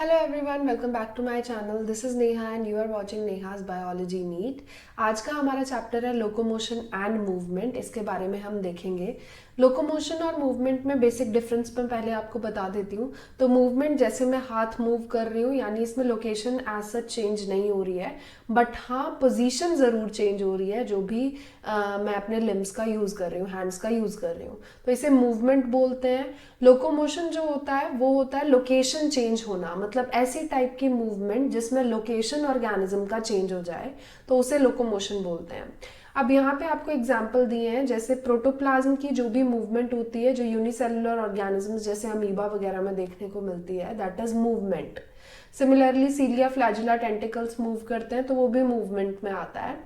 Hello everyone, welcome back to my channel. This is Neha and you are watching Neha's biology NEET. आज का हमारा chapter है locomotion and movement. इसके बारे में हम देखेंगे। लोकोमोशन और मूवमेंट में बेसिक डिफरेंस मैं पहले आपको बता देती हूँ। तो मूवमेंट जैसे मैं हाथ मूव कर रही हूँ, यानी इसमें लोकेशन एज सच चेंज नहीं हो रही है, बट हाँ पोजीशन ज़रूर चेंज हो रही है जो भी मैं अपने लिम्स का यूज़ कर रही हूँ, हैंड्स का यूज़ कर रही हूँ, तो इसे मूवमेंट बोलते हैं। लोकोमोशन जो होता है वो होता है लोकेशन चेंज होना, मतलब ऐसी टाइप की मूवमेंट जिसमें लोकेशन ऑर्गेनिज्म का चेंज हो जाए, तो उसे लोकोमोशन बोलते हैं। अब यहाँ पे आपको एग्जाम्पल दिए हैं, जैसे प्रोटोप्लाज्म की जो भी मूवमेंट होती है, जो यूनिसेलुलर ऑर्गेनिजम्स जैसे अमीबा वगैरह में देखने को मिलती है, that is movement. Similarly cilia flagella tentacles move करते हैं तो वो भी मूवमेंट में आता है।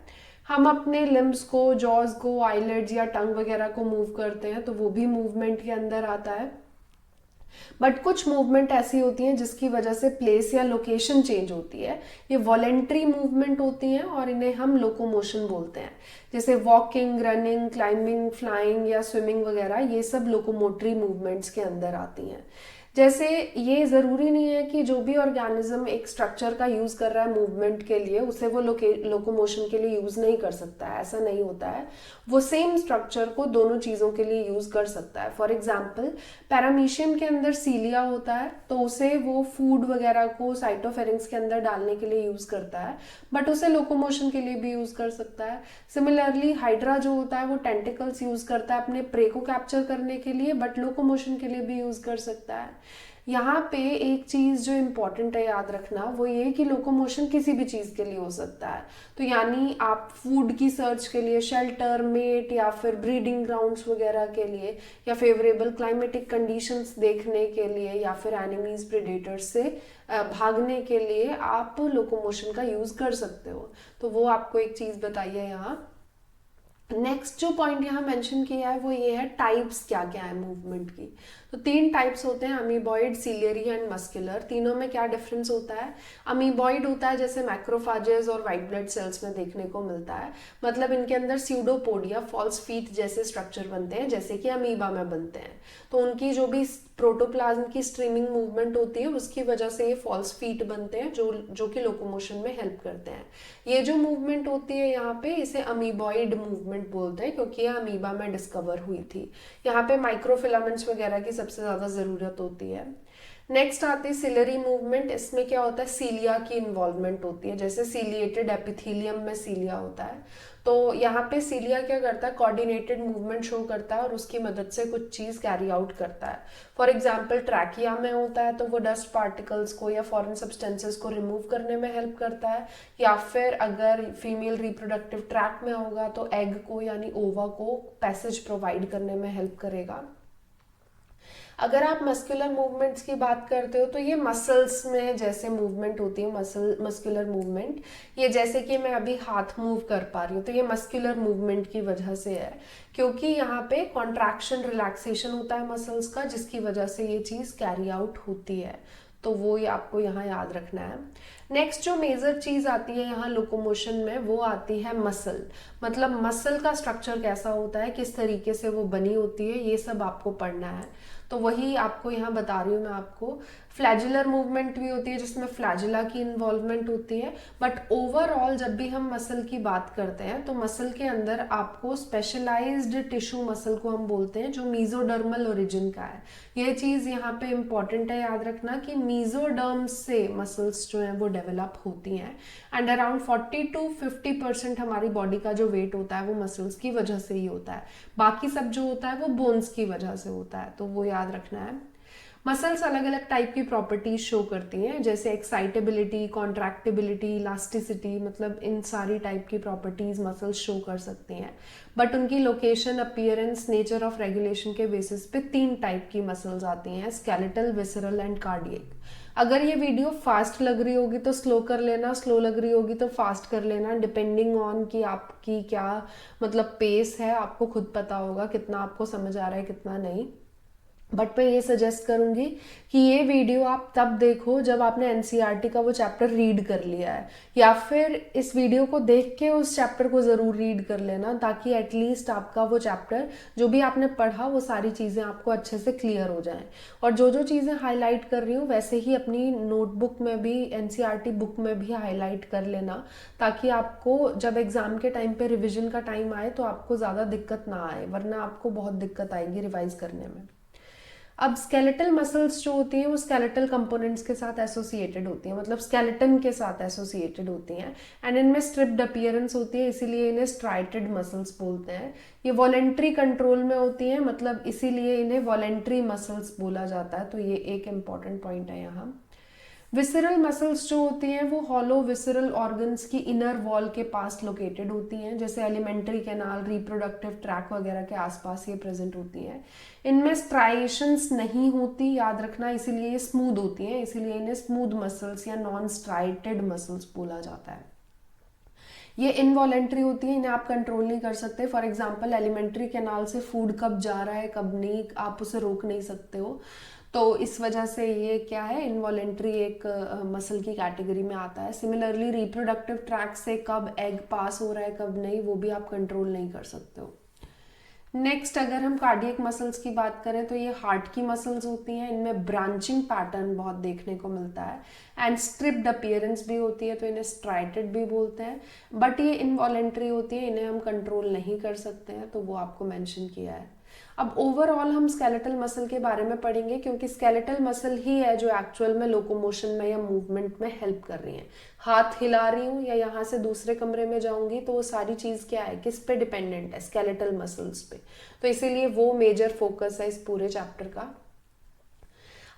हम अपने लिम्स को, जॉज को, आईलिड्स या टंग वगैरह को मूव करते हैं तो वो भी मूवमेंट के अंदर आता है। बट कुछ मूवमेंट ऐसी होती हैं जिसकी वजह से प्लेस या लोकेशन चेंज होती है। ये वॉलेंट्री मूवमेंट होती हैं और इन्हें हम लोकोमोशन बोलते हैं। जैसे वॉकिंग, रनिंग, क्लाइंबिंग, फ्लाइंग या स्विमिंग वगैरह, ये सब लोकोमोटरी मूवमेंट्स के अंदर आती हैं। जैसे ये ज़रूरी नहीं है कि जो भी ऑर्गेनिज्म एक स्ट्रक्चर का यूज़ कर रहा है मूवमेंट के लिए, उसे वो लोकोमोशन के लिए यूज़ नहीं कर सकता है, ऐसा नहीं होता है। वो सेम स्ट्रक्चर को दोनों चीज़ों के लिए यूज़ कर सकता है। फॉर एग्जाम्पल, पैरामीशियम के अंदर सीलिया होता है तो उसे वो फूड वगैरह को साइटोफेरिंक्स के अंदर डालने के लिए यूज़ करता है, बट उसे लोकोमोशन के लिए भी यूज़ कर सकता है। सिमिलरली हाइड्रा जो होता है वो टेंटिकल्स यूज़ करता है अपने प्रे को कैप्चर करने के लिए, बट लोकोमोशन के लिए भी यूज़ कर सकता है। यहाँ पे एक चीज़ जो इम्पॉर्टेंट है याद रखना, वो ये कि लोकोमोशन किसी भी चीज़ के लिए हो सकता है। तो यानी आप फूड की सर्च के लिए, शेल्टर, मेट या फिर ब्रीडिंग ग्राउंड्स वगैरह के लिए, या फेवरेबल क्लाइमेटिक कंडीशंस देखने के लिए, या फिर एनिमीज प्रेडेटर्स से भागने के लिए आप लोकोमोशन का यूज़ कर सकते हो। तो वो आपको एक चीज़ बताइए यहाँ। नेक्स्ट जो पॉइंट यहाँ मेंशन किया है वो ये है टाइप्स क्या क्या है मूवमेंट की। तो 3 टाइप्स होते हैं, अमीबॉइड, सीलियरी एंड मस्कुलर। तीनों में क्या डिफरेंस होता है? अमीबॉइड होता है जैसे मैक्रोफाजेस और वाइट ब्लड सेल्स में देखने को मिलता है, मतलब इनके अंदर स्यूडोपोडिया, फॉल्स फीट जैसे स्ट्रक्चर बनते हैं जैसे कि अमीबा में बनते हैं। तो उनकी जो भी प्रोटोप्लाज्म की स्ट्रीमिंग मूवमेंट होती है उसकी वजह से ये फॉल्स फीट बनते हैं जो कि लोकोमोशन में हेल्प करते हैं। ये जो मूवमेंट होती है यहाँ पे, इसे अमीबॉइड मूवमेंट बोलते हैं क्योंकि ये अमीबा में डिस्कवर हुई थी। यहाँ पे माइक्रोफिलामेंट्स वगैरह की सबसे ज़्यादा ज़रूरत होती है। नेक्स्ट आती है सिलरी मूवमेंट। इसमें क्या होता है, सीलिया की इन्वॉल्वमेंट होती है, जैसे सीलिएटेड एपिथेलियम में सीलिया होता है। तो यहाँ पे सीलिया क्या करता है, कोऑर्डिनेटेड मूवमेंट शो करता है और उसकी मदद से कुछ चीज़ कैरी आउट करता है। फॉर एग्जाम्पल ट्रैकिया में होता है तो वो डस्ट पार्टिकल्स को या फॉरेन सब्सटेंसेस को रिमूव करने में हेल्प करता है, या फिर अगर फीमेल रिप्रोडक्टिव ट्रैक में होगा तो एग को यानी ओवा को पैसेज प्रोवाइड करने में हेल्प करेगा। अगर आप मस्कुलर मूवमेंट्स की बात करते हो तो ये मसल्स में जैसे मूवमेंट होती है, मस्कुलर मूवमेंट, ये जैसे कि मैं अभी हाथ मूव कर पा रही हूँ तो ये मस्कुलर मूवमेंट की वजह से है, क्योंकि यहाँ पे कॉन्ट्रैक्शन रिलैक्सेशन होता है मसल्स का, जिसकी वजह से ये चीज़ कैरी आउट होती है। तो वो ये आपको यहाँ याद रखना है। नेक्स्ट जो मेजर चीज़ आती है यहाँ लोकोमोशन में, वो आती है मसल। मतलब मसल का स्ट्रक्चर कैसा होता है, किस तरीके से वो बनी होती है, ये सब आपको पढ़ना है। तो वही आपको यहाँ बता रही हूँ मैं आपको। फ्लैजुलर मूवमेंट भी होती है जिसमें फ्लैजुला की इन्वॉल्वमेंट होती है, बट ओवरऑल जब भी हम मसल की बात करते हैं तो मसल के अंदर आपको स्पेशलाइज्ड टिश्यू मसल को हम बोलते हैं जो मीजोडर्मल ओरिजिन का है। ये चीज़ यहाँ पे इम्पॉर्टेंट है याद रखना कि मीजोडर्म से मसल्स जो हैं वो डेवलप होती हैं, एंड अराउंड 40 to 50% हमारी बॉडी का जो वेट होता है वो मसल्स की वजह से ही होता है। बाकी सब जो होता है वो बोन्स की वजह से होता है, तो वो याद रखना है। मसल्स अलग अलग टाइप की प्रॉपर्टीज शो करती हैं, जैसे एक्साइटेबिलिटी, कॉन्ट्रैक्टिबिलिटी, इलास्टिसिटी, मतलब इन सारी टाइप की प्रॉपर्टीज मसल्स शो कर सकती हैं। बट उनकी location, appearance, nature of regulation के बेसिस पे 3 टाइप की मसल्स आती हैं, स्केलेटल, विसरल एंड कार्डियक। अगर ये वीडियो फास्ट लग रही होगी तो स्लो कर लेना, स्लो लग रही होगी तो फास्ट कर लेना, डिपेंडिंग ऑन कि आपकी क्या मतलब पेस है, आपको खुद पता होगा कितना आपको समझ आ रहा है कितना नहीं। बट मैं ये सजेस्ट करूंगी कि ये वीडियो आप तब देखो जब आपने एनसीईआरटी का वो चैप्टर रीड कर लिया है, या फिर इस वीडियो को देख के उस चैप्टर को ज़रूर रीड कर लेना, ताकि एटलीस्ट आपका वो चैप्टर जो भी आपने पढ़ा वो सारी चीज़ें आपको अच्छे से क्लियर हो जाएं। और जो जो चीज़ें हाईलाइट कर रही हूँ वैसे ही अपनी नोटबुक में भी, एनसीईआरटी बुक में भी हाईलाइट कर लेना, ताकि आपको जब एग्ज़ाम के टाइम पे रिविजन का टाइम आए तो आपको ज़्यादा दिक्कत ना आए, वरना आपको बहुत दिक्कत आएगी रिवाइज करने में। अब स्केलेटल मसल्स जो होती हैं वो स्केलेटल कंपोनेंट्स के साथ एसोसिएटेड होती हैं, मतलब स्केलेटन के साथ एसोसिएटेड होती हैं, एंड इनमें स्ट्रिप्ड अपीयरेंस होती है, इसीलिए इन्हें स्ट्राइटेड मसल्स बोलते हैं। ये वॉलेंट्री कंट्रोल में होती हैं, मतलब इसीलिए इन्हें वॉलेंट्री मसल्स बोला जाता है। तो ये एक इम्पॉर्टेंट पॉइंट है यहाँ। विसरल मसल्स जो होती हैं वो हॉलो विसरल ऑर्गन्स की इनर वॉल के पास लोकेटेड होती हैं, जैसे एलिमेंट्री कैनाल, रिप्रोडक्टिव ट्रैक वगैरह के आसपास ये प्रेजेंट होती हैं। इनमें स्ट्राइएशंस नहीं होती, याद रखना, इसीलिए ये स्मूथ होती हैं, इसीलिए इन्हें स्मूथ मसल्स या नॉन स्ट्राइटेड मसल्स बोला जाता है। ये इनवॉलेंट्री होती है, इन्हें आप कंट्रोल नहीं कर सकते। फॉर एग्जांपल एलिमेंट्री कैनाल से फूड कब जा रहा है कब नहीं, आप उसे रोक नहीं सकते हो। तो इस वजह से ये क्या है, इनवॉलेंट्री एक मसल की कैटेगरी में आता है। सिमिलरली रिप्रोडक्टिव ट्रैक से कब एग पास हो रहा है कब नहीं, वो भी आप कंट्रोल नहीं कर सकते हो। नेक्स्ट अगर हम कार्डियक मसल्स की बात करें तो ये हार्ट की मसल्स होती हैं, इनमें ब्रांचिंग पैटर्न बहुत देखने को मिलता है, एंड स्ट्रिप्ड अपीयरेंस भी होती है, तो इन्हें स्ट्राइटेड भी बोलते हैं। बट ये इनवॉलेंट्री होती है, इन्हें हम कंट्रोल नहीं कर सकते हैं, तो वो आपको मेंशन किया है। अब ओवरऑल हम स्केलेटल मसल के बारे में पढ़ेंगे, क्योंकि स्केलेटल मसल ही है जो एक्चुअल में लोकोमोशन में या मूवमेंट में हेल्प कर रही है। हाथ हिला रही हूँ या यहाँ से दूसरे कमरे में जाऊंगी तो वो सारी चीज़ क्या है, किस पे डिपेंडेंट है, स्केलेटल मसल्स पे। तो इसीलिए वो मेजर फोकस है इस पूरे चैप्टर का।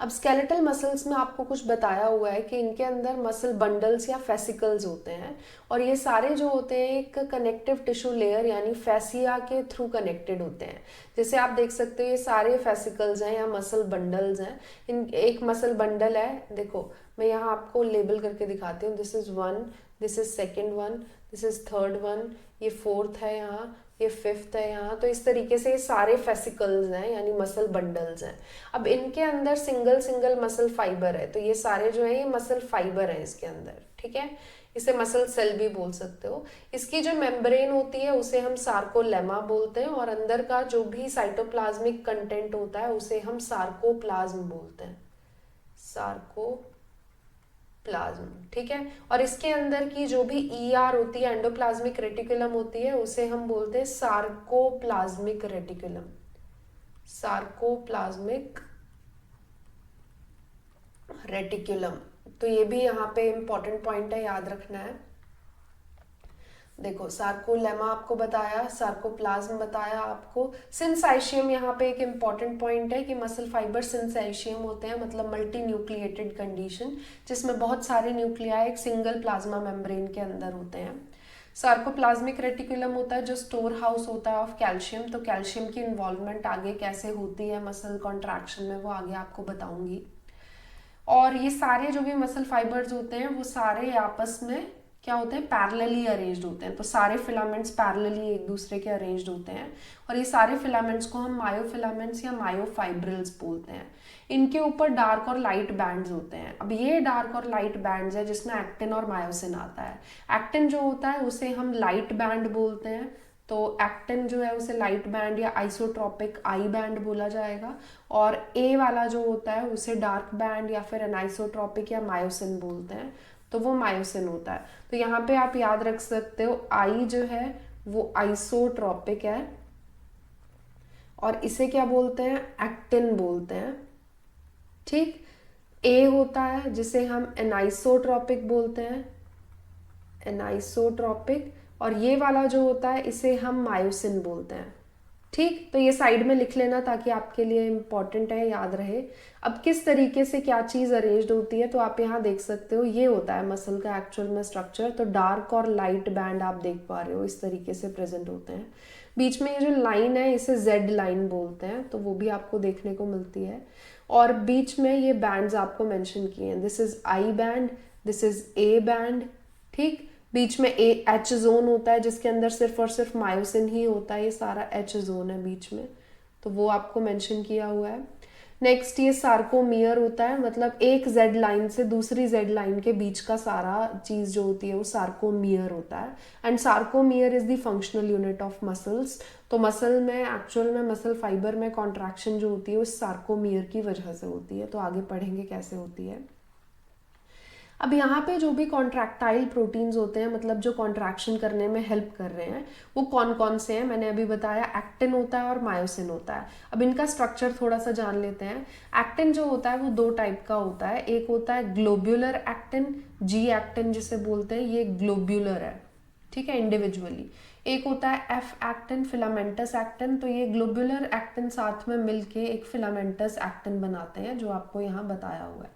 अब स्केलेटल मसल्स में आपको कुछ बताया हुआ है कि इनके अंदर मसल बंडल्स या फेसिकल्स होते हैं, और ये सारे जो होते हैं एक कनेक्टिव टिश्यू लेयर यानी फैसिया के थ्रू कनेक्टेड होते हैं। जैसे आप देख सकते हो ये सारे फेसिकल्स हैं या मसल बंडल्स हैं। इन एक मसल बंडल है, देखो मैं यहाँ आपको लेबल करके दिखाती हूँ, this is one, this is second one, this is third one, ये फोर्थ है यहाँ, ये फिफ्थ है यहाँ। तो इस तरीके से ये सारे फेसिकल्स हैं यानी मसल बंडल्स हैं। अब इनके अंदर सिंगल सिंगल मसल फाइबर है, तो ये सारे जो है ये मसल फाइबर है इसके अंदर, ठीक है। इसे मसल सेल भी बोल सकते हो। इसकी जो मेम्ब्रेन होती है उसे हम सार्कोलेमा बोलते हैं, और अंदर का जो भी साइटोप्लाज्मिक कंटेंट होता है उसे हम सार्कोप्लाज्म बोलते हैं, सार्कोप्लाज्म, ठीक है। और इसके अंदर की जो भी ईआर होती है, एंडोप्लाज्मिक रेटिकुलम होती है, उसे हम बोलते हैं सार्कोप्लाज्मिक रेटिकुलम, सार्कोप्लाज्मिक रेटिकुलम। तो ये भी यहाँ पे इंपॉर्टेंट पॉइंट है, याद रखना है। देखो सार्कोलेमा आपको बताया, सार्कोप्लाज्म बताया आपको। सिंसाइशियम यहाँ पे एक इम्पॉर्टेंट पॉइंट है कि मसल फाइबर सिंसाइशियम होते हैं, मतलब मल्टी न्यूक्लिएटेड कंडीशन, जिसमें बहुत सारे न्यूक्लियाई एक सिंगल प्लाज्मा मेम्ब्रेन के अंदर होते हैं। सार्कोप्लाज्मिक रेटिकुलम होता है जो स्टोर हाउस होता है ऑफ कैल्शियम। तो कैल्शियम की इन्वॉल्वमेंट आगे कैसे होती है मसल कॉन्ट्रैक्शन में, वो आगे आपको बताऊंगी। और ये सारे जो भी मसल फाइबर्स होते हैं वो सारे आपस में क्या होते हैं, पैरेलली अरेंज्ड होते हैं। तो सारे फिलामेंट्स पैरेलली एक दूसरे के अरेंज्ड होते हैं, और ये सारे फिलामेंट्स को हम मायोफिलामेंट्स या मायोफाइब्रिल्स बोलते हैं। इनके ऊपर डार्क और लाइट बैंड्स होते हैं। अब ये डार्क और लाइट बैंड्स है जिसमें एक्टिन और मायोसिन आता है। एक्टिन जो होता है उसे हम लाइट बैंड बोलते हैं, तो एक्टिन जो है उसे लाइट बैंड या आइसोट्रॉपिक आई बैंड बोला जाएगा, और ए वाला जो होता है उसे डार्क बैंड या फिर एनाइसोट्रॉपिक या मायोसिन बोलते हैं, तो वो मायोसिन होता है। तो यहाँ पे आप याद रख सकते हो आई जो है वो आइसोट्रॉपिक है, और इसे क्या बोलते हैं, एक्टिन बोलते हैं, ठीक। ए होता है जिसे हम एनाइसोट्रॉपिक बोलते हैं, एनाइसोट्रॉपिक, और ये वाला जो होता है इसे हम मायोसिन बोलते हैं, ठीक। तो ये साइड में लिख लेना ताकि आपके लिए इम्पॉर्टेंट है, याद रहे। अब किस तरीके से क्या चीज़ अरेंज्ड होती है, तो आप यहाँ देख सकते हो ये होता है मसल का एक्चुअल में स्ट्रक्चर। तो डार्क और लाइट बैंड आप देख पा रहे हो इस तरीके से प्रेजेंट होते हैं। बीच में ये जो लाइन है इसे जेड लाइन बोलते हैं, तो वो भी आपको देखने को मिलती है। और बीच में ये बैंड्स आपको मेंशन किए हैं, this is I band, this is A band, ठीक। बीच में ए एच जोन होता है जिसके अंदर सिर्फ और सिर्फ मायोसिन ही होता है, ये सारा एच जोन है बीच में, तो वो आपको मेंशन किया हुआ है। नेक्स्ट ये सार्कोमियर होता है, मतलब एक जेड लाइन से दूसरी जेड लाइन के बीच का सारा चीज़ जो होती है वो सार्कोमियर होता है। And sarcomere is the functional unit of muscles. तो मसल में एक्चुअल में मसल फाइबर में कॉन्ट्रैक्शन जो होती है वो सार्कोमियर की वजह से होती है। तो आगे पढ़ेंगे कैसे होती है। अब यहाँ पे जो भी कॉन्ट्रैक्टाइल प्रोटीन्स होते हैं, मतलब जो कॉन्ट्रैक्शन करने में हेल्प कर रहे हैं, वो कौन कौन से हैं मैंने अभी बताया। एक्टिन होता है और मायोसिन होता है। अब इनका स्ट्रक्चर थोड़ा सा जान लेते हैं। एक्टिन जो होता है वो दो टाइप का होता है। एक होता है ग्लोब्यूलर एक्टिन, जी एक्टिन जिसे बोलते हैं, ये ग्लोब्यूलर है, ठीक है, इंडिविजुअली। एक होता है एफ एक्टिन, फिलामेंटस एक्टिन। तो ये ग्लोब्यूलर एक्टिन साथ में मिलके एक फिलामेंटस एक्टिन बनाते हैं, जो आपको यहाँ बताया हुआ है,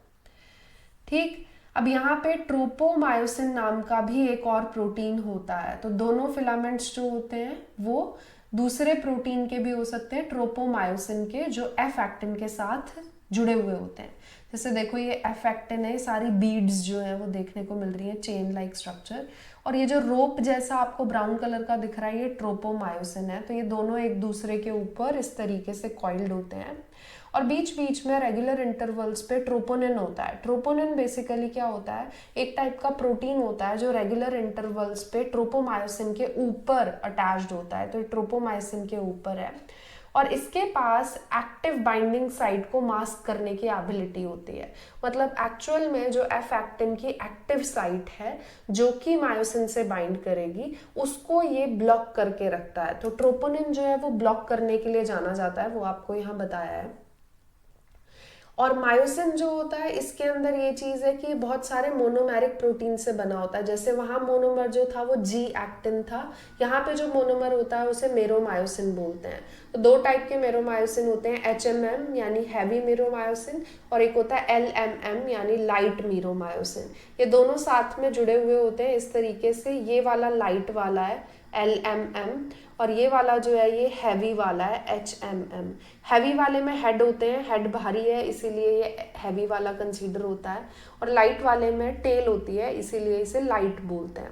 ठीक। अब यहाँ पे ट्रोपोमायोसिन नाम का भी एक और प्रोटीन होता है। तो दोनों फिलामेंट्स जो होते हैं वो दूसरे प्रोटीन के भी हो सकते हैं, ट्रोपोमायोसिन के, जो एफ एक्टिन के साथ जुड़े हुए होते हैं। जैसे देखो ये एफ एक्टिन है, सारी बीड्स जो है वो देखने को मिल रही है, चेन लाइक स्ट्रक्चर। और ये जो रोप जैसा आपको ब्राउन कलर का दिख रहा है, ये ट्रोपोमायोसिन है। तो ये दोनों एक दूसरे के ऊपर इस तरीके से कॉइल्ड होते हैं। और बीच बीच में रेगुलर इंटरवल्स पे ट्रोपोनिन होता है। ट्रोपोनिन बेसिकली क्या होता है, एक टाइप का प्रोटीन होता है जो रेगुलर इंटरवल्स पे ट्रोपोमायोसिन के ऊपर अटैच्ड होता है। तो ट्रोपोमायोसिन के ऊपर है और इसके पास एक्टिव बाइंडिंग साइट को मास्क करने की एबिलिटी होती है। मतलब एक्चुअल में जो एफ एक्टिन की एक्टिव साइट है जो कि मायोसिन से बाइंड करेगी, उसको ये ब्लॉक करके रखता है। तो ट्रोपोनिन जो है वो ब्लॉक करने के लिए जाना जाता है, वो आपको यहाँ बताया है। और मायोसिन जो होता है इसके अंदर ये चीज़ है कि बहुत सारे मोनोमेरिक प्रोटीन से बना होता है। जैसे वहाँ मोनोमर जो था वो जी एक्टिन था, यहाँ पे जो मोनोमर होता है उसे मेरोमायोसिन बोलते हैं। तो दो टाइप के मेरोमायोसिन होते हैं, HMM यानी हैवी मेरोमायोसिन, और एक होता है LMM यानी लाइट मेरोमायोसिन। ये दोनों साथ में जुड़े हुए होते हैं इस तरीके से। ये वाला लाइट वाला है LMM और ये वाला जो है ये हैवी वाला है HMM। हैवी वाले में हेड होते हैं, हेड भारी है इसीलिए ये हैवी वाला कंसीडर होता है, और लाइट वाले में टेल होती है इसीलिए इसे लाइट बोलते हैं।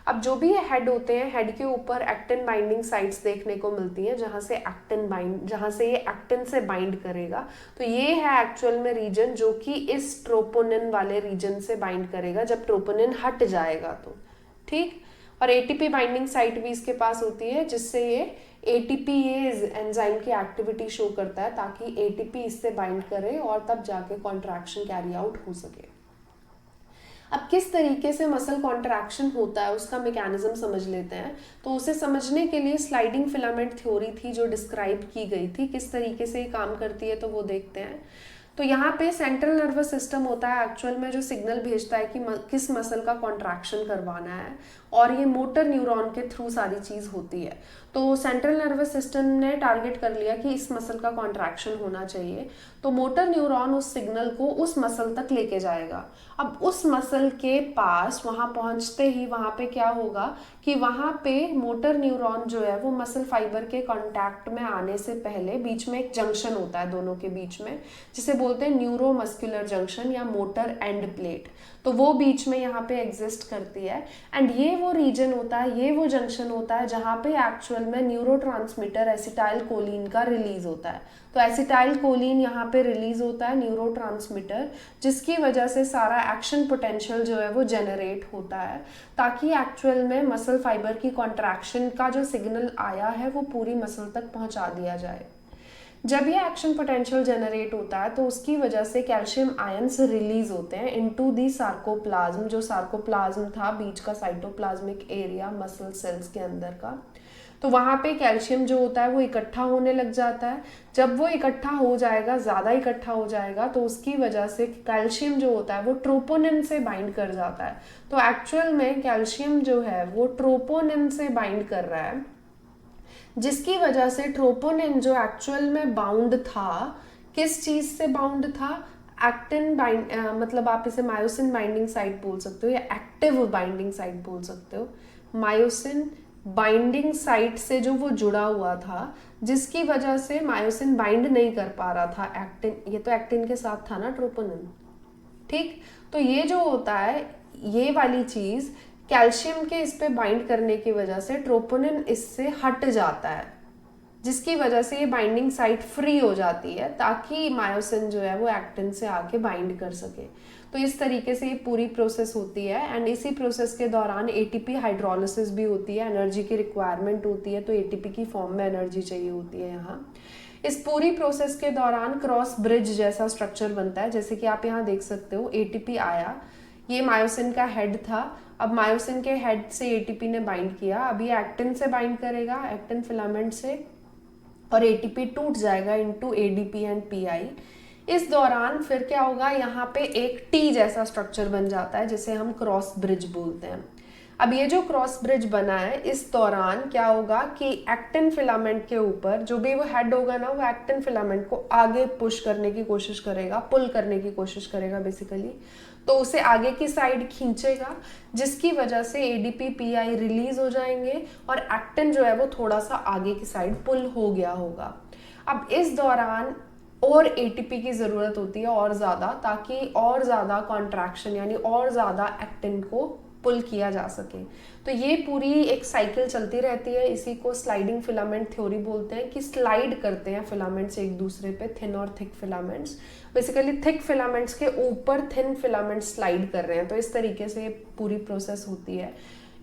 अब जो भी ये हेड होते हैं, हेड के ऊपर एक्टिन बाइंडिंग साइट्स देखने को मिलती हैं जहाँ से ये एक्टिन से बाइंड करेगा। तो ये है एक्चुअल में रीजन जो कि इस ट्रोपोनिन वाले रीजन से बाइंड करेगा जब ट्रोपोनिन हट जाएगा तो, ठीक। और एटीपी बाइंडिंग साइट भी इसके पास होती है जिससे ये एटीपीएज एंजाइम की एक्टिविटी शो करता है ताकि एटीपी इससे बाइंड करे और तब जाके कॉन्ट्रैक्शन कैरी आउट हो सके। अब किस तरीके से मसल कॉन्ट्रैक्शन होता है उसका मैकेनिज्म समझ लेते हैं। तो उसे समझने के लिए स्लाइडिंग फिलामेंट थ्योरी थी जो डिस्क्राइब की गई थी, किस तरीके से ये काम करती है तो वो देखते हैं। तो यहाँ पे सेंट्रल नर्वस सिस्टम होता है एक्चुअल में जो सिग्नल भेजता है कि किस मसल का कॉन्ट्रैक्शन करवाना है, और ये मोटर न्यूरॉन के थ्रू सारी चीज़ होती है। तो सेंट्रल नर्वस सिस्टम ने टारगेट कर लिया कि इस मसल का कॉन्ट्रैक्शन होना चाहिए, तो मोटर न्यूरॉन उस सिग्नल को उस मसल तक लेके जाएगा। अब उस मसल के पास वहाँ पहुँचते ही वहाँ पे क्या होगा कि वहाँ पे मोटर न्यूरॉन जो है वो मसल फाइबर के कांटेक्ट में आने से पहले बीच में एक जंक्शन होता है दोनों के बीच में, जिसे बोलते हैं न्यूरोमस्कुलर जंक्शन या मोटर एंड प्लेट। तो वो बीच में यहाँ पे एग्जिस्ट करती है एंड ये वो रीजन होता है, ये वो जंक्शन होता है जहाँ पे एक्चुअल में न्यूरोट्रांसमीटर एसिटाइल कोलिन का रिलीज होता है। तो एसिटाइल कोलिन यहाँ पे रिलीज होता है न्यूरोट्रांसमीटर, जिसकी वजह से सारा एक्शन पोटेंशियल जो है वो जनरेट होता है ताकि एक्चुअल में मसल फाइबर की कॉन्ट्रैक्शन का जो सिग्नल आया है वो पूरी मसल तक पहुँचा दिया जाए। जब ये एक्शन पोटेंशियल जनरेट होता है तो उसकी वजह से कैल्शियम आयंस रिलीज होते हैं इनटू दी सार्कोप्लाज्म, जो सार्कोप्लाज्म था बीच का साइटोप्लाज्मिक एरिया मसल सेल्स के अंदर का। तो वहाँ पे कैल्शियम जो होता है वो इकट्ठा होने लग जाता है। जब वो इकट्ठा हो जाएगा, ज़्यादा इकट्ठा हो जाएगा, तो उसकी वजह से कैल्शियम जो होता है वो ट्रोपोनिन से बाइंड कर जाता है। तो एक्चुअल में कैल्शियम जो है वो ट्रोपोनिन से बाइंड कर रहा है, जिसकी वजह से ट्रोपोनिन जो एक्चुअल में बाउंड था, किस चीज़ से बाउंड था, एक्टिन बाइंड, मतलब आप इसे मायोसिन बाइंडिंग साइट बोल सकते हो या एक्टिव बाइंडिंग साइट बोल सकते हो। मायोसिन बाइंडिंग साइट से जो वो जुड़ा हुआ था, जिसकी वजह से मायोसिन बाइंड नहीं कर पा रहा था एक्टिन, ये तो एक्टिन के साथ था ना ट्रोपोनिन, ठीक। तो ये जो होता है, ये वाली चीज़ कैल्शियम के इस पे बाइंड करने की वजह से ट्रोपोनिन इससे हट जाता है, जिसकी वजह से ये बाइंडिंग साइट फ्री हो जाती है ताकि मायोसिन जो है वो एक्टिन से आके बाइंड कर सके। तो इस तरीके से ये पूरी प्रोसेस होती है एंड इसी प्रोसेस के दौरान एटीपी हाइड्रोलिसिस भी होती है, एनर्जी की रिक्वायरमेंट होती है, तो एटीपी की फॉर्म में एनर्जी चाहिए होती है यहाँ। इस पूरी प्रोसेस के दौरान क्रॉस ब्रिज जैसा स्ट्रक्चर बनता है, जैसे कि आप यहाँ देख सकते हो एटीपी आया, ये मायोसिन का हेड था, अब मायोसिन के हेड से एटीपी ने बाइंड किया, अब ये एक्टिन से बाइंड करेगा, एक्टिन फिलामेंट से, और एटीपी टूट जाएगा इनटू एडीपी एंड पीआई। इस दौरान फिर क्या होगा, यहाँ पे एक टी जैसा स्ट्रक्चर बन जाता है जिसे हम क्रॉस ब्रिज बोलते हैं। अब ये जो क्रॉस ब्रिज बना है, इस दौरान क्या होगा कि एक्टिन फिलामेंट के ऊपर जो भी वो हेड होगा ना, वो एक्टिन फिलामेंट को आगे पुश करने की कोशिश करेगा, पुल करने की कोशिश करेगा बेसिकली, तो उसे आगे की साइड खींचेगा, जिसकी वजह से एडीपी पीआई रिलीज हो जाएंगे और एक्टिन जो है वो थोड़ा सा आगे की साइड पुल हो गया होगा। अब इस दौरान और एटीपी की ज़रूरत होती है और ज़्यादा, ताकि और ज़्यादा कॉन्ट्रैक्शन यानी और ज़्यादा एक्टिन को पुल किया जा सके। तो ये पूरी एक साइकिल चलती रहती है, इसी को स्लाइडिंग फिलामेंट थ्योरी बोलते हैं कि स्लाइड करते हैं फिलामेंट्स एक दूसरे पे, थिन और thick filaments. Basically thick filaments के ऊपर थिन फिलामेंट्स स्लाइड कर रहे हैं, तो इस तरीके से पूरी प्रोसेस होती है।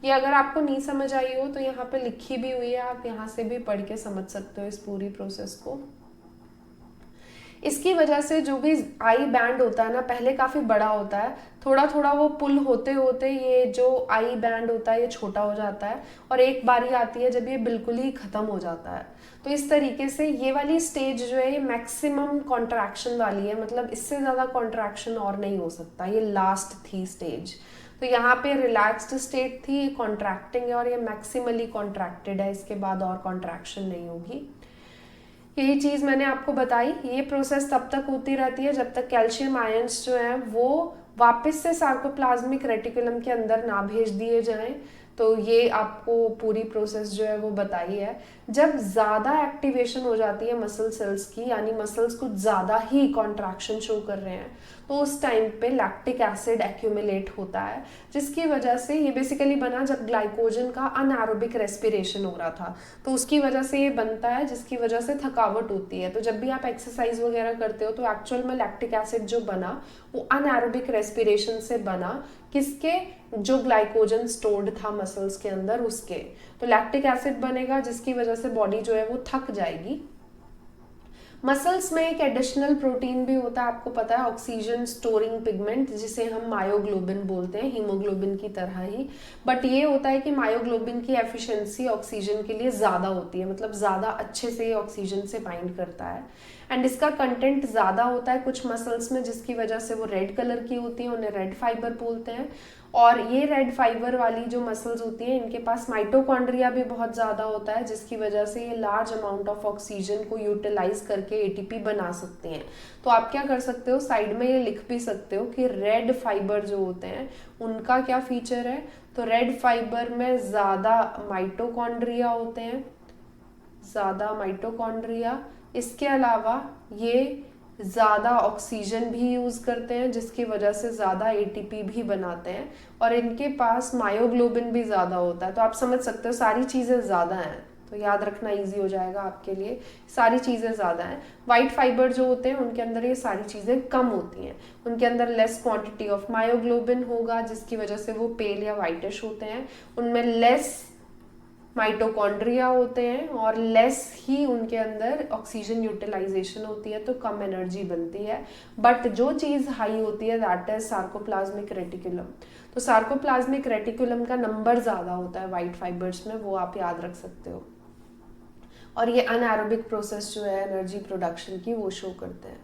ये अगर आपको नहीं समझ आई हो तो यहाँ पे लिखी भी हुई है, आप यहाँ से भी पढ़ के समझ सकते हो इस पूरी प्रोसेस को। इसकी वजह से जो भी आई बैंड होता है ना, पहले काफ़ी बड़ा होता है, थोड़ा थोड़ा वो पुल होते होते ये जो आई बैंड होता है ये छोटा हो जाता है, और एक बारी आती है जब ये बिल्कुल ही ख़त्म हो जाता है। तो इस तरीके से ये वाली स्टेज जो है ये मैक्सिमम कॉन्ट्रैक्शन वाली है, मतलब इससे ज़्यादा कॉन्ट्रैक्शन और नहीं हो सकता, ये लास्ट थी स्टेज। तो यहाँ पे रिलैक्स्ड स्टेट थी, ये कॉन्ट्रैक्टिंग है और ये मैक्सिमली कॉन्ट्रैक्टेड है, इसके बाद और कॉन्ट्रैक्शन नहीं होगी। यही चीज़ मैंने आपको बताई। ये प्रोसेस तब तक होती रहती है जब तक कैल्शियम आयंस जो हैं वो वापस से सार्कोप्लाज्मिक रेटिकुलम के अंदर ना भेज दिए जाएं। तो ये आपको पूरी प्रोसेस जो है वो बताई है। जब ज़्यादा एक्टिवेशन हो जाती है मसल सेल्स की, यानी मसल्स कुछ ज़्यादा ही कॉन्ट्रैक्शन शो कर रहे हैं, तो उस टाइम पे लैक्टिक एसिड एक्यूमुलेट होता है, जिसकी वजह से ये बेसिकली बना जब ग्लाइकोजन का अनएरोबिक रेस्पिरेशन हो रहा था, तो उसकी वजह से ये बनता है, जिसकी वजह से थकावट होती है। तो जब भी आप एक्सरसाइज वगैरह करते हो तो एक्चुअल में लैक्टिक एसिड जो बना वो अनएरोबिक रेस्पिरेशन से बना, किसके, जो ग्लाइकोजन स्टोर्ड था मसल्स के अंदर उसके। तो लैक्टिक एसिड बनेगा जिसकी वजह से बॉडी जो है वो थक जाएगी। मसल्स में एक एडिशनल प्रोटीन भी होता है, आपको पता है, ऑक्सीजन स्टोरिंग पिगमेंट, जिसे हम मायोग्लोबिन बोलते हैं, हीमोग्लोबिन की तरह ही। बट ये होता है कि मायोग्लोबिन की एफिशिएंसी ऑक्सीजन के लिए ज़्यादा होती है, मतलब ज़्यादा अच्छे से ऑक्सीजन से बाइंड करता है, एंड इसका कंटेंट ज़्यादा होता है कुछ मसल्स में, जिसकी वजह से वो रेड कलर की होती है, उन्हें रेड फाइबर बोलते हैं। और ये रेड फाइबर वाली जो मसल्स होती हैं इनके पास माइटोकॉन्ड्रिया भी बहुत ज़्यादा होता है, जिसकी वजह से ये लार्ज अमाउंट ऑफ ऑक्सीजन को यूटिलाइज करके एटीपी बना सकते हैं। तो आप क्या कर सकते हो, साइड में ये लिख भी सकते हो कि रेड फाइबर जो होते हैं उनका क्या फीचर है। तो रेड फाइबर में ज़्यादा माइटोकॉन्ड्रिया होते हैं, ज़्यादा माइटोकॉन्ड्रिया। इसके अलावा ये ज़्यादा ऑक्सीजन भी यूज़ करते हैं, जिसकी वजह से ज़्यादा एटीपी भी बनाते हैं, और इनके पास मायोग्लोबिन भी ज़्यादा होता है। तो आप समझ सकते हो सारी चीज़ें ज़्यादा हैं, तो याद रखना इजी हो जाएगा आपके लिए, सारी चीज़ें ज़्यादा हैं। वाइट फाइबर जो होते हैं उनके अंदर ये सारी चीज़ें कम होती हैं, उनके अंदर लेस क्वांटिटी ऑफ मायोग्लोबिन होगा, जिसकी वजह से वो पेल या वाइटिश होते हैं। उनमें लेस माइटोकॉन्ड्रिया होते हैं और लेस ही उनके अंदर ऑक्सीजन यूटिलाइजेशन होती है, तो कम एनर्जी बनती है। बट जो चीज़ हाई होती है दैट इज सार्कोप्लाज्मिक रेटिकुलम। तो सार्कोप्लाज्मिक रेटिकुलम का नंबर ज़्यादा होता है वाइट फाइबर्स में, वो आप याद रख सकते हो। और ये अनएरोबिक प्रोसेस जो है एनर्जी प्रोडक्शन की वो शो करते हैं।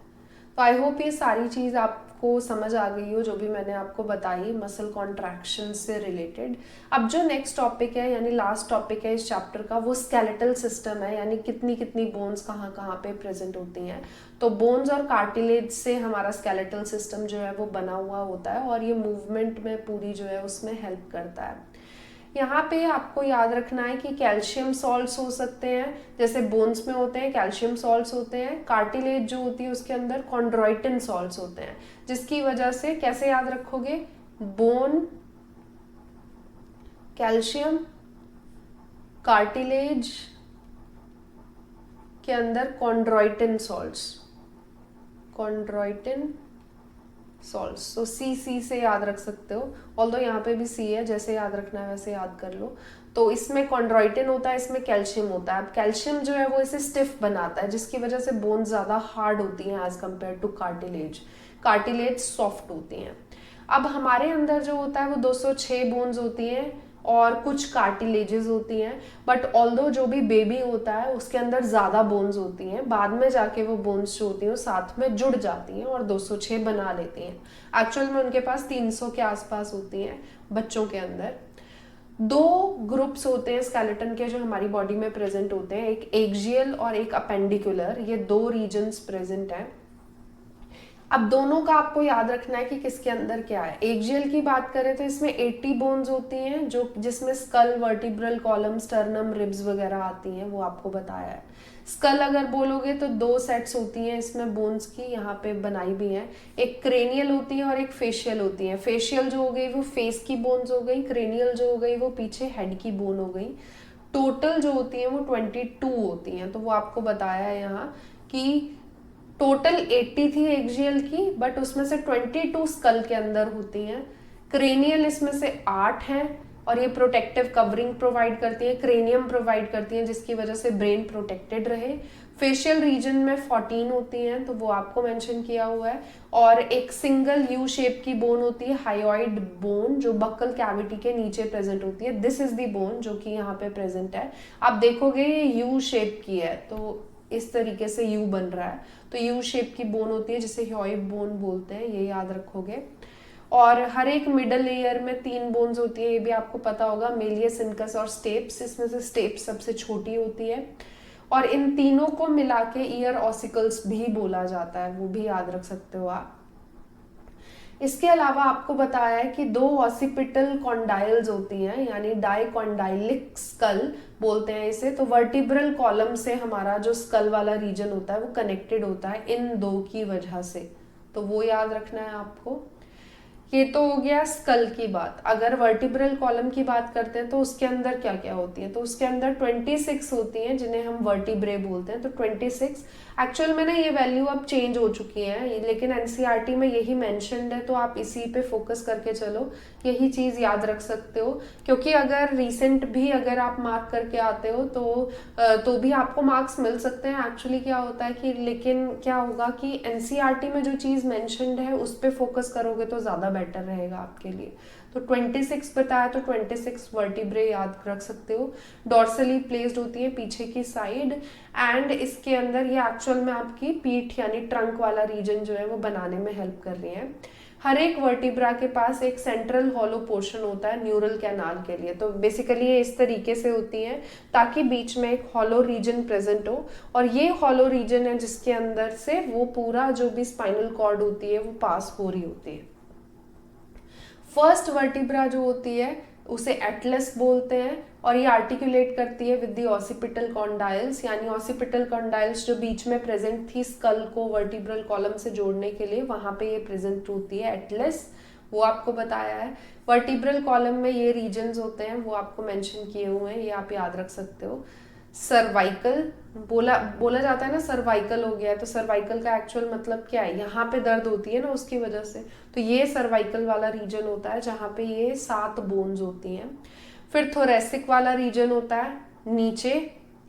तो आई होप ये सारी चीज़ आपको समझ आ गई हो जो भी मैंने आपको बताई मसल कॉन्ट्रैक्शन से रिलेटेड। अब जो नेक्स्ट टॉपिक है यानी लास्ट टॉपिक है इस चैप्टर का, वो स्केलेटल सिस्टम है, यानी कितनी कितनी बोन्स कहाँ कहाँ पे प्रेजेंट होती हैं। तो बोन्स और कार्टिलेज से हमारा स्केलेटल सिस्टम जो है वो बना हुआ होता है, और ये मूवमेंट में पूरी जो है उसमें हेल्प करता है। यहाँ पे आपको याद रखना है कि कैल्शियम सॉल्ट्स हो सकते हैं, जैसे बोन्स में होते हैं कैल्शियम सॉल्ट्स होते हैं। कार्टिलेज जो होती है उसके अंदर कॉन्ड्रोइटिन सॉल्ट्स होते हैं, जिसकी वजह से कैसे याद रखोगे, बोन, कैल्शियम, कार्टिलेज, के अंदर कॉन्ड्रॉइटिन सॉल्ट्स, कॉन्ड्रॉइटिन सॉल्ट्स, तो सी से याद रख सकते हो, ऑल्दो यहाँ पे भी सी है, जैसे याद रखना है वैसे याद कर लो। तो इसमें कॉन्ड्रॉइटिन होता है, इसमें कैल्शियम होता है। अब कैल्शियम जो है वो इसे स्टिफ बनाता है, जिसकी वजह से बोन्स ज़्यादा हार्ड होती हैं as compared to cartilage. Cartilage soft होती हैं। अब हमारे अंदर जो होता है वो 206 बोन्स होती हैं और कुछ कार्टिलेजेस होती हैं, बट ऑल्दो जो भी बेबी होता है उसके अंदर ज़्यादा बोन्स होती हैं, बाद में जाके वो बोन्स जो होती हैं वो साथ में जुड़ जाती हैं और 206 बना लेती हैं। एक्चुअल में उनके पास 300 के आसपास होती हैं बच्चों के अंदर। दो ग्रुप्स होते हैं स्केलेटन के जो हमारी बॉडी में प्रेजेंट होते हैं, एक एक्सियल और एक अपेंडिकुलर, ये दो रीजन्स प्रेजेंट हैं। अब दोनों का आपको याद रखना है कि किसके अंदर क्या है। एक्सियल की बात करें तो इसमें 80 बोन्स होती हैं, जो जिसमें skull, vertebral column, sternum, ribs वगैरह आती हैं, वो आपको बताया है। स्कल अगर बोलोगे तो 2 सेट्स होती हैं इसमें बोन्स की, यहाँ पे बनाई भी हैं, एक क्रेनियल होती है और एक फेशियल होती है। फेशियल जो हो गई वो फेस की बोन्स हो गई, क्रेनियल जो हो गई वो पीछे हेड की बोन हो गई। टोटल जो होती है वो 22 होती हैं, तो वो आपको बताया है यहाँ कि टोटल 80 थी एक्सियल की, बट उसमें से 22 स्कल के अंदर होती हैं। क्रेनियल इसमें से 8 हैं और ये प्रोटेक्टिव कवरिंग प्रोवाइड करती है, क्रेनियम प्रोवाइड करती है, जिसकी वजह से ब्रेन प्रोटेक्टेड रहे। फेशियल रीजन में 14 होती हैं, तो वो आपको मेंशन किया हुआ है। और एक सिंगल यू शेप की बोन होती है, हायोइड बोन, जो बक्कल कैविटी के नीचे प्रेजेंट होती है। दिस इज द बोन जो कि यहाँ पे प्रेजेंट है। आप देखोगे ये यू शेप की है, तो इस तरीके से यू बन रहा है, तो यू शेप की बोन होती है जिसे ह्योइड बोन बोलते हैं, ये याद रखोगे। और हर एक मिडल लेयर में 3 बोन्स होती है, ये भी आपको पता होगा, मेलियस, इनकस और स्टेप्स। इसमें से स्टेप्स सबसे छोटी होती है और इन तीनों को मिला के ईयर ऑसिकल्स भी बोला जाता है, वो भी याद रख सकते हो आप। इसके अलावा आपको बताया है कि 2 ऑसिपिटल कॉन्डाइल्स होती हैं, यानी डाइकॉन्डाइलिक स्कल बोलते हैं इसे। तो वर्टिब्रल कॉलम से हमारा जो स्कल वाला रीजन होता है वो कनेक्टेड होता है इन 2 की वजह से, तो वो याद रखना है आपको। ये तो हो गया स्कल की बात। अगर वर्टिब्रल कॉलम की बात करते हैं तो उसके अंदर क्या क्या होती है, तो उसके अंदर 26 होती हैं जिन्हें हम वर्टिब्रे बोलते हैं। तो 26 एक्चुअल में ना ये वैल्यू अब चेंज हो चुकी है, लेकिन एनसीईआरटी में यही मेंशन्ड है, तो आप इसी पे फोकस करके चलो, यही चीज़ याद रख सकते हो। क्योंकि अगर रिसेंट भी अगर आप मार्क करके आते हो तो भी आपको मार्क्स मिल सकते हैं। एक्चुअली क्या होता है कि, लेकिन क्या होगा कि एनसीईआरटी में जो चीज़ मेंशन्ड है उस पर फोकस करोगे तो ज़्यादा बेटर रहेगा आपके लिए। तो 26 बताया, तो 26 वर्टिब्रे याद रख सकते हो। डॉर्सली प्लेस्ड होती है पीछे की साइड, एंड इसके अंदर ये एक्चुअल में आपकी पीठ यानी ट्रंक वाला रीजन जो है वो बनाने में हेल्प कर रही है। हर एक वर्टिब्रा के पास एक सेंट्रल हॉलो पोर्शन होता है न्यूरल कैनाल के लिए। तो बेसिकली ये इस तरीके से होती है ताकि बीच में एक हॉलो रीजन प्रेजेंट हो, और ये हॉलो रीजन है जिसके अंदर से वो पूरा जो भी स्पाइनल कॉर्ड होती है वो पास हो रही होती है। फर्स्ट वर्टिब्रा जो होती है उसे एटलस बोलते हैं, और ये आर्टिकुलेट करती है विद द ऑसिपिटल कॉन्डाइल्स, यानी ऑसिपिटल कॉन्डाइल्स जो बीच में प्रेजेंट थी स्कल को वर्टिब्रल कॉलम से जोड़ने के लिए, वहां पे ये प्रेजेंट होती है एटलस, वो आपको बताया है। वर्टिब्रल कॉलम में ये रीजन्स होते हैं, वो आपको मेंशन किए हुए हैं, ये आप याद रख सकते हो। सर्वाइकल बोला जाता है ना, सर्वाइकल हो गया है, तो सर्वाइकल का एक्चुअल मतलब क्या है, यहाँ पे दर्द होती है ना उसकी वजह से, तो ये सर्वाइकल वाला रीजन होता है जहाँ पे ये 7 बोन्स होती हैं। फिर थोरेसिक वाला रीजन होता है नीचे,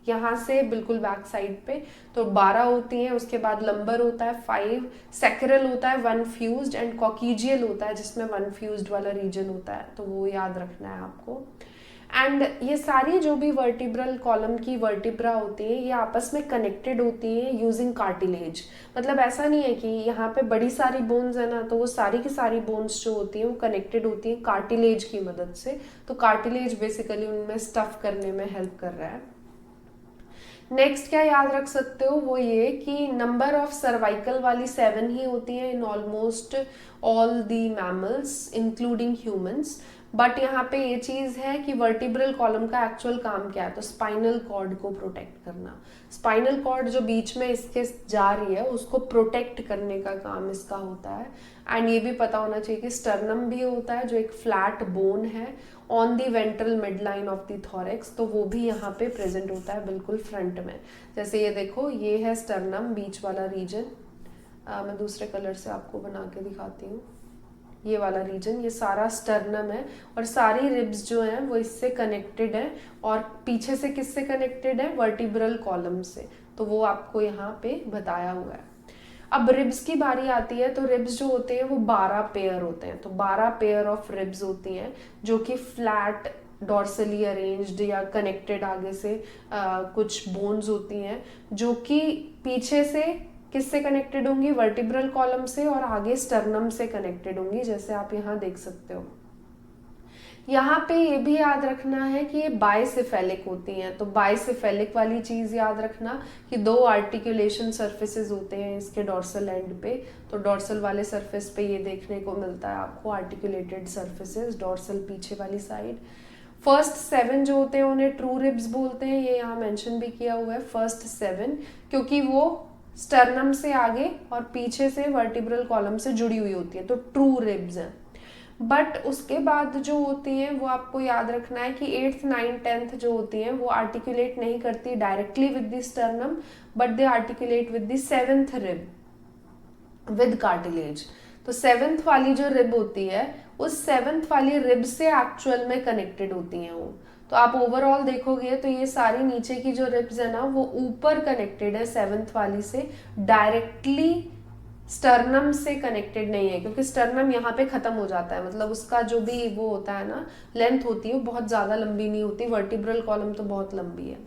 यहाँ से बिल्कुल बैक साइड पे, तो 12 होती हैं। उसके बाद लंबर होता है 5, सैक्रल होता है 1 फ्यूज्ड, एंड कॉकीजियल होता है जिसमें 1 फ्यूज्ड वाला रीजन होता है, तो वो याद रखना है आपको। एंड ये सारी जो भी वर्टिब्रल कॉलम की वर्टिब्रा होती है ये आपस में कनेक्टेड होती है यूजिंग कार्टिलेज। मतलब ऐसा नहीं है कि यहाँ पे बड़ी सारी बोन्स है ना, तो वो सारी की सारी बोन्स जो होती हैं वो कनेक्टेड होती हैं कार्टिलेज की मदद से। तो कार्टिलेज बेसिकली उनमें स्टफ करने में हेल्प कर रहा है। नेक्स्ट क्या याद रख सकते हो, वो ये कि नंबर ऑफ सर्वाइकल वाली 7 ही होती है in almost all the mammals including humans. But यहाँ पे ये चीज़ है कि वर्टिब्रल कॉलम का एक्चुअल काम क्या है, तो स्पाइनल कॉर्ड को प्रोटेक्ट करना। स्पाइनल कॉर्ड जो बीच में इसके जा रही है उसको प्रोटेक्ट करने का काम इसका होता है। एंड ये भी पता होना चाहिए कि स्टर्नम भी होता है जो एक फ्लैट बोन है on the ventral mid line of the thorax, तो वो भी यहाँ पे प्रेजेंट होता है बिल्कुल फ्रंट में। जैसे ये देखो, ये है स्टर्नम, बीच वाला रीजन। मैं दूसरे कलर से आपको बना के दिखाती हूँ। ये वाला रीजन, ये सारा स्टर्नम है और सारी रिब्स जो हैं वो इससे कनेक्टेड है, और पीछे से किससे कनेक्टेड है, वर्टिब्रल कॉलम से, तो वो आपको यहाँ पे बताया हुआ है। अब रिब्स की बारी आती है, तो रिब्स जो होते हैं वो 12 पेयर होते हैं, तो 12 पेयर ऑफ रिब्स होती हैं जो कि फ्लैट डॉर्सली अरेंज्ड या कनेक्टेड आगे से कुछ बोन्स होती हैं जो कि पीछे से किससे कनेक्टेड होंगी, वर्टिब्रल कॉलम से, और आगे स्टर्नम से कनेक्टेड होंगी, जैसे आप यहाँ देख सकते हो। यहाँ पे ये भी याद रखना है कि ये बाइसेफेलिक होती हैं, तो बाइसेफेलिक वाली चीज याद रखना कि 2 आर्टिकुलेशन सर्फेसेस होते हैं इसके डॉर्सल एंड पे, तो डॉर्सल वाले सरफेस पे ये देखने को मिलता है आपको आर्टिकुलेटेड सर्फेसेस, डॉर्सल पीछे वाली साइड। फर्स्ट 7 जो होते हैं उन्हें ट्रू रिब्स बोलते हैं, ये यहाँ मेंशन भी किया हुआ है फर्स्ट 7, क्योंकि वो स्टर्नम से आगे और पीछे से वर्टिब्रल कॉलम से जुड़ी हुई होती है, तो ट्रू रिब्स हैं। बट उसके बाद जो होती हैं वो आपको याद रखना है कि 8th 9th 10th जो होती हैं वो आर्टिकुलेट नहीं करती directly with the sternum, but they articulate with the 7th rib with cartilage. तो 7th वाली जो रिब होती है उस 7th वाली रिब से एक्चुअल में कनेक्टेड होती हैं वो। तो आप ओवरऑल देखोगे तो ये सारी नीचे की जो रिब्स है ना वो ऊपर कनेक्टेड है 7th वाली से, डायरेक्टली स्टर्नम से कनेक्टेड नहीं है, क्योंकि स्टर्नम यहाँ पे खत्म हो जाता है, मतलब उसका जो भी वो होता है ना, लेंथ होती है वो बहुत ज्यादा लंबी नहीं होती, वर्टिब्रल कॉलम तो बहुत लंबी है।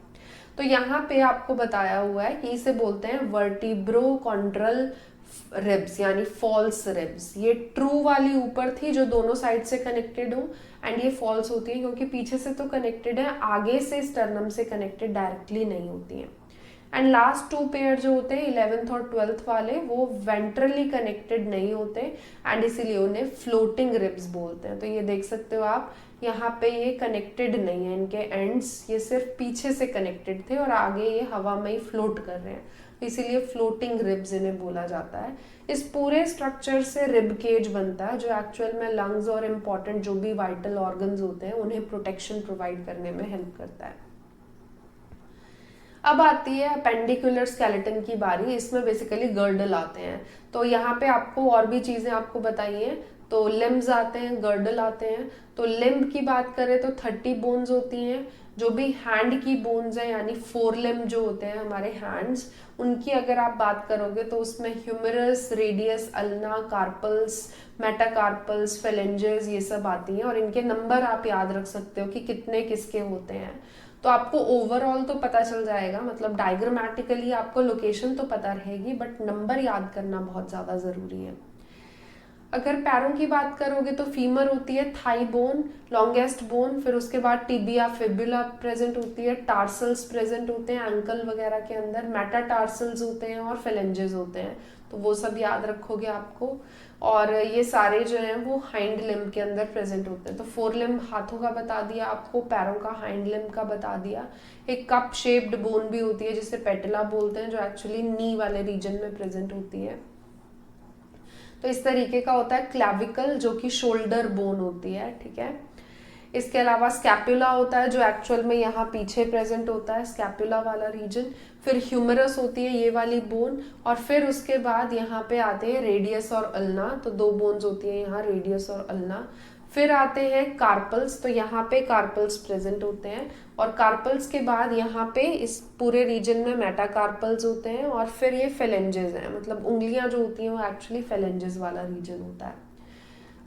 तो यहाँ पे आपको बताया हुआ है कि इसे बोलते हैं वर्टिब्रोकॉन्ड्रल रिब्स यानी फॉल्स रिब्स। ये ट्रू वाली ऊपर थी जो दोनों साइड से कनेक्टेड हो, एंड ये फॉल्स होती है क्योंकि पीछे से तो कनेक्टेड है, आगे से स्टर्नम से कनेक्टेड डायरेक्टली नहीं होती है। एंड लास्ट 2 पेयर जो होते हैं 11th और 12th वाले, वो वेंट्रली कनेक्टेड नहीं होते एंड इसीलिए उन्हें फ्लोटिंग रिब्स बोलते हैं। तो ये देख सकते हो आप, यहाँ पे ये कनेक्टेड नहीं है, इनके एंड्स ये सिर्फ पीछे से कनेक्टेड थे और आगे ये हवा में ही फ्लोट कर रहे हैं, तो इसीलिए फ्लोटिंग रिब्स इन्हें बोला जाता है। इस पूरे स्ट्रक्चर से रिब केज बनता है जो एक्चुअल में लंग्स और इम्पॉर्टेंट जो भी वाइटल ऑर्गन्स होते हैं उन्हें प्रोटेक्शन प्रोवाइड करने में हेल्प करता है। अब आती है अपेंडिकुलर स्केलेटन की बारी, इसमें बेसिकली गर्डल आते हैं। तो यहाँ पे आपको और भी चीजें आपको बताइए, तो लिम्स आते हैं, गर्डल आते हैं। तो लिम्ब की बात करें तो 30 बोन्स होती हैं। जो भी हैंड की बोन्स है यानी 4 लिम्ब जो होते हैं हमारे हैंड्स, उनकी अगर आप बात करोगे तो उसमें humerus, radius, ulna, carpals, metacarpals, phalanges ये सब आती हैं, और इनके नंबर आप याद रख सकते हो कि कितने किसके होते हैं। तो आपको ओवरऑल तो पता चल जाएगा, मतलब डायग्रामेटिकली आपको लोकेशन तो पता रहेगी, बट नंबर याद करना बहुत ज्यादा जरूरी है। अगर पैरों की बात करोगे तो फीमर होती है, थाई बोन लॉन्गेस्ट बोन, फिर उसके बाद टिबिया, फिबुला प्रेजेंट होती है, टार्सल्स प्रेजेंट होते हैं एंकल वगैरह के अंदर, मेटाटार्सल्स होते हैं और फेलेंजेस होते हैं, तो वो सब याद रखोगे आपको। और ये सारे जो हैं वो हाइंड लिम्ब के अंदर प्रेजेंट होते हैं। तो 4 लिम्ब हाथों का बता दिया आपको, पैरों का हाइंड लिम्ब का बता दिया। एक कप शेप्ड बोन भी होती है जिसे पेटला बोलते हैं, जो एक्चुअली नी वाले रीजन में प्रेजेंट होती है। तो इस तरीके का होता है क्लैविकल जो कि शोल्डर बोन होती है, ठीक है। इसके अलावा स्कैपुला होता है जो एक्चुअल में यहाँ पीछे प्रेजेंट होता है, स्कैपुला वाला रीजन। फिर ह्यूमरस होती है ये वाली बोन, और फिर उसके बाद यहाँ पे आते हैं रेडियस और अल्ना, तो 2 बोन्स होती है यहाँ, रेडियस और अल्ना। फिर आते हैं कार्पल्स, तो यहाँ पे कार्पल्स प्रेजेंट होते हैं, और कार्पल्स के बाद यहाँ पे इस पूरे रीजन में मेटाकार्पल्स होते हैं, और फिर ये फेलेंजेस हैं, मतलब उंगलियां जो होती हैं वो एक्चुअली फेलेंजेस वाला रीजन होता है।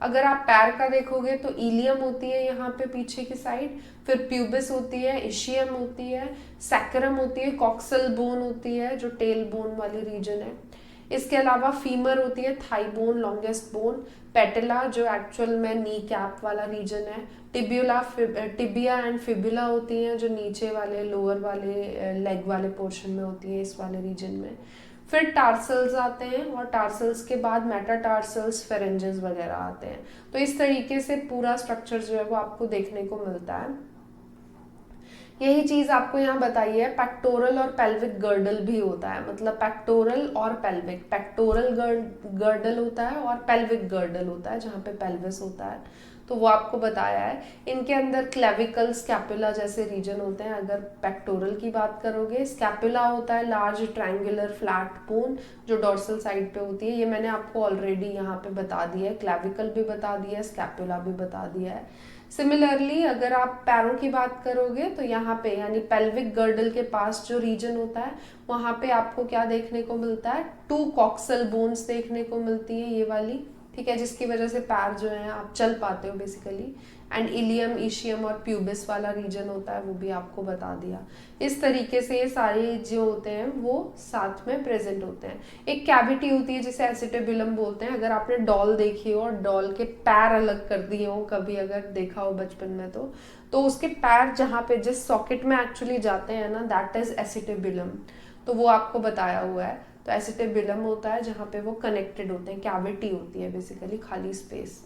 अगर आप पैर का देखोगे तो इलियम होती है यहाँ पे पीछे की साइड, फिर प्यूबिस होती है, इशियम होती है, सैक्रम होती है, कॉक्सल बोन होती है जो टेल बोन वाली रीजन है। इसके अलावा फीमर होती है, थाई बोन लॉन्गेस्ट बोन, पेटिला जो एक्चुअल में नी कैप वाला रीजन है, टिबिया एंड फिबुला होती हैं जो नीचे वाले लोअर वाले लेग वाले पोर्शन में होती है, इस वाले रीजन में। फिर टार्सल्स आते हैं, और टार्सल्स के बाद मेटाटार्सल्स, फेरेंजेस वगैरह आते हैं। तो इस तरीके से पूरा स्ट्रक्चर जो है वो आपको देखने को मिलता है। यही चीज आपको यहाँ बताई है, पेक्टोरल और पेल्विक गर्डल भी होता है, मतलब पेक्टोरल और पेल्विक, पेक्टोरल गर्डल होता है और पेल्विक गर्डल होता है जहाँ पे पेल्विस होता है, तो वो आपको बताया है। इनके अंदर क्लेविकल, स्कैपुला जैसे रीजन होते हैं। अगर पेक्टोरल की बात करोगे, स्कैपुला होता है लार्ज ट्रायंगुलर फ्लैट बोन जो डोर्सल साइड पे होती है, ये मैंने आपको ऑलरेडी यहाँ पे बता दिया है, क्लेविकल भी बता दिया है, स्कैपुला भी बता दिया है। सिमिलरली अगर आप पैरों की बात करोगे तो यहाँ पे यानी पेल्विक गर्डल के पास जो रीजन होता है वहाँ पे आपको क्या देखने को मिलता है, 2 कॉक्सल बोन्स देखने को मिलती है, ये वाली, ठीक है, जिसकी वजह से पैर जो है आप चल पाते हो बेसिकली। एंड इलियम, इशियम और प्यूबिस वाला रीजन होता है, वो भी आपको बता दिया। इस तरीके से ये सारे जो होते हैं वो साथ में प्रेजेंट होते हैं। एक कैविटी होती है जिसे एसिटेबुलम बोलते हैं। अगर आपने डॉल देखी हो और डॉल के पैर अलग कर दिए हो कभी, अगर देखा हो बचपन में, तो उसके पैर जहाँ पे जिस सॉकेट में एक्चुअली जाते हैं ना, दैट इज एसिटेबुलम, तो वो आपको बताया हुआ है। तो एसिटेबुलम होता है जहाँ पे वो कनेक्टेड होते हैं, कैविटी होती है बेसिकली, खाली स्पेस।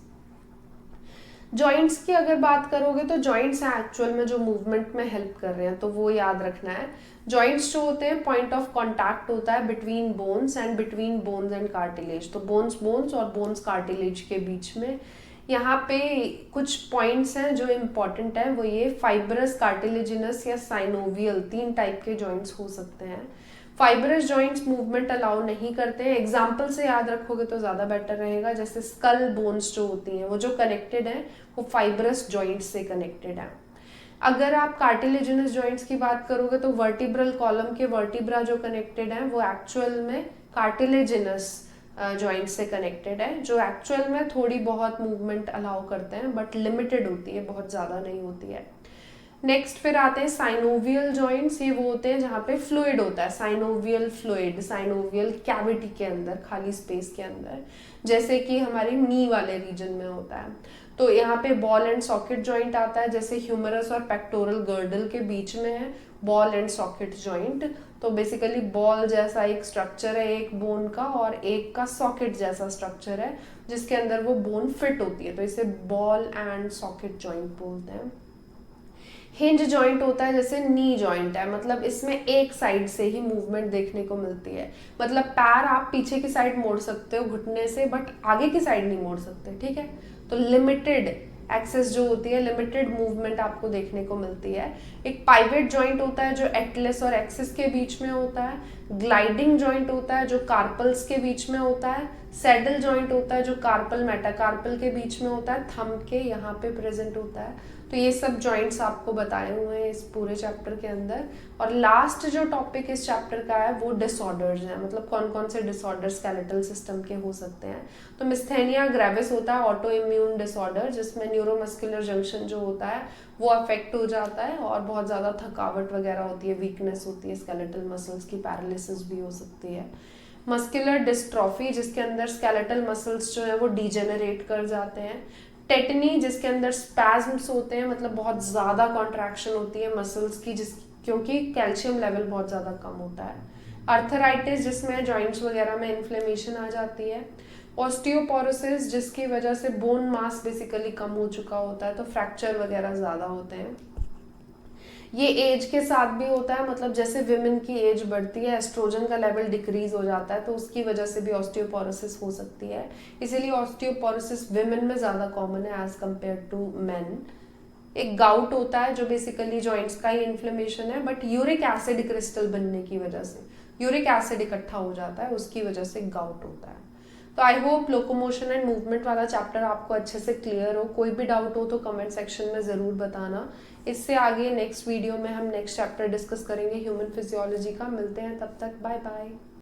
जॉइंट्स की अगर बात करोगे तो जॉइंट्स हैं एक्चुअल में जो मूवमेंट में हेल्प कर रहे हैं, तो वो याद रखना है। जॉइंट्स जो होते हैं पॉइंट ऑफ कांटेक्ट होता है between bones and between bones and cartilage, तो बोन्स और बोन्स कार्टिलेज के बीच में यहाँ पे कुछ पॉइंट्स हैं जो इम्पॉर्टेंट है, वो ये फाइब्रस, कार्टिलेजिनस या साइनोवियल, 3 टाइप के जॉइंट्स हो सकते हैं। फाइब्रस जॉइंट्स मूवमेंट अलाउ नहीं करते हैं। एग्जाम्पल से याद रखोगे तो ज्यादा बेटर रहेगा, जैसे स्कल बोन्स जो होती हैं वो जो कनेक्टेड है वो फाइब्रस जॉइंट्स से कनेक्टेड है। अगर आप कार्टिलेजिनस जॉइंट्स की बात करोगे तो वर्टिब्रल कॉलम के वर्टिब्रा जो कनेक्टेड है वो एक्चुअल में कार्टिलेजिनस जॉइंट से कनेक्टेड है, जो एक्चुअल में थोड़ी बहुत मूवमेंट अलाउ करते हैं बट लिमिटेड होती है, बहुत ज्यादा नहीं होती है। नेक्स्ट फिर आते हैं साइनोवियल जॉइंट्स। ये वो होते हैं जहाँ पे फ्लूइड होता है, साइनोवियल फ्लूइड, साइनोवियल कैविटी के अंदर, खाली स्पेस के अंदर, जैसे कि हमारे नी वाले रीजन में होता है। तो यहाँ पे बॉल एंड सॉकेट जॉइंट आता है, जैसे ह्यूमरस और पेक्टोरल गर्डल के बीच में है बॉल एंड सॉकेट जॉइंट। तो बेसिकली बॉल जैसा एक स्ट्रक्चर है एक बोन का, और एक का सॉकेट जैसा स्ट्रक्चर है जिसके अंदर वो बोन फिट होती है, तो इसे बॉल एंड सॉकेट जॉइंट बोलते हैं। हिंज जॉइंट होता है जैसे नी जॉइंट है, मतलब इसमें एक साइड से ही मूवमेंट देखने को मिलती है, मतलब पैर आप पीछे की साइड मोड़ सकते हो घुटने से बट आगे की साइड नहीं मोड़ सकते, ठीक है। तो लिमिटेड एक्सेस जो होती है, लिमिटेड मूवमेंट आपको देखने को मिलती है। एक पाइवेट जॉइंट होता है जो एटलस और एक्सिस के बीच में होता है। ग्लाइडिंग जॉइंट होता है जो कार्पल्स के बीच में होता है। सैडल जॉइंट होता है जो कार्पल मेटाकार्पल के बीच में होता है, थंब के यहाँ पे प्रेजेंट होता है। तो ये सब जॉइंट्स आपको बताए हुए हैं इस पूरे चैप्टर के अंदर। और लास्ट जो टॉपिक इस चैप्टर का है वो डिसऑर्डर्स हैं, मतलब कौन कौन से डिसऑर्डर स्केलेटल सिस्टम के हो सकते हैं। तो मिस्थेनिया ग्रेविस होता है ऑटो इम्यून डिसऑर्डर, जिसमें न्यूरोमस्कुलर जंक्शन जो होता है वो अफेक्ट हो जाता है और बहुत ज़्यादा थकावट वगैरह होती है, वीकनेस होती है, स्केलेटल मसल्स की पैरालिसिस भी हो सकती है। मस्कुलर डिस्ट्रॉफी जिसके अंदर स्केलेटल मसल्स जो है वो डिजेनरेट कर जाते हैं। टेटनी जिसके अंदर स्पैज्म्स होते हैं, मतलब बहुत ज़्यादा कॉन्ट्रैक्शन होती है मसल्स की, क्योंकि कैल्शियम लेवल बहुत ज़्यादा कम होता है। अर्थराइटिस जिसमें जॉइंट्स वगैरह में इन्फ्लेमेशन आ जाती है। ऑस्टियोपोरोसिस जिसकी वजह से बोन मास बेसिकली कम हो चुका होता है, तो फ्रैक्चर वगैरह ज़्यादा होते हैं। ये एज के साथ भी होता है, मतलब जैसे विमेन की एज बढ़ती है एस्ट्रोजन का लेवल डिक्रीज हो जाता है, तो उसकी वजह से भी ऑस्टियोपोरोसिस हो सकती है। इसीलिए ऑस्टियोपोरोसिस विमेन में ज़्यादा कॉमन है एज कम्पेयर टू मेन। एक गाउट होता है जो बेसिकली जॉइंट्स का ही इन्फ्लेमेशन है, बट यूरिक एसिड क्रिस्टल बनने की वजह से, यूरिक एसिड इकट्ठा हो जाता है, उसकी वजह से गाउट होता है। तो I hope locomotion and movement वाला चैप्टर आपको अच्छे से क्लियर हो। कोई भी डाउट हो तो कमेंट सेक्शन में ज़रूर बताना। इससे आगे नेक्स्ट वीडियो में हम नेक्स्ट चैप्टर डिस्कस करेंगे ह्यूमन फिजियोलॉजी का। मिलते हैं तब तक, बाय बाय।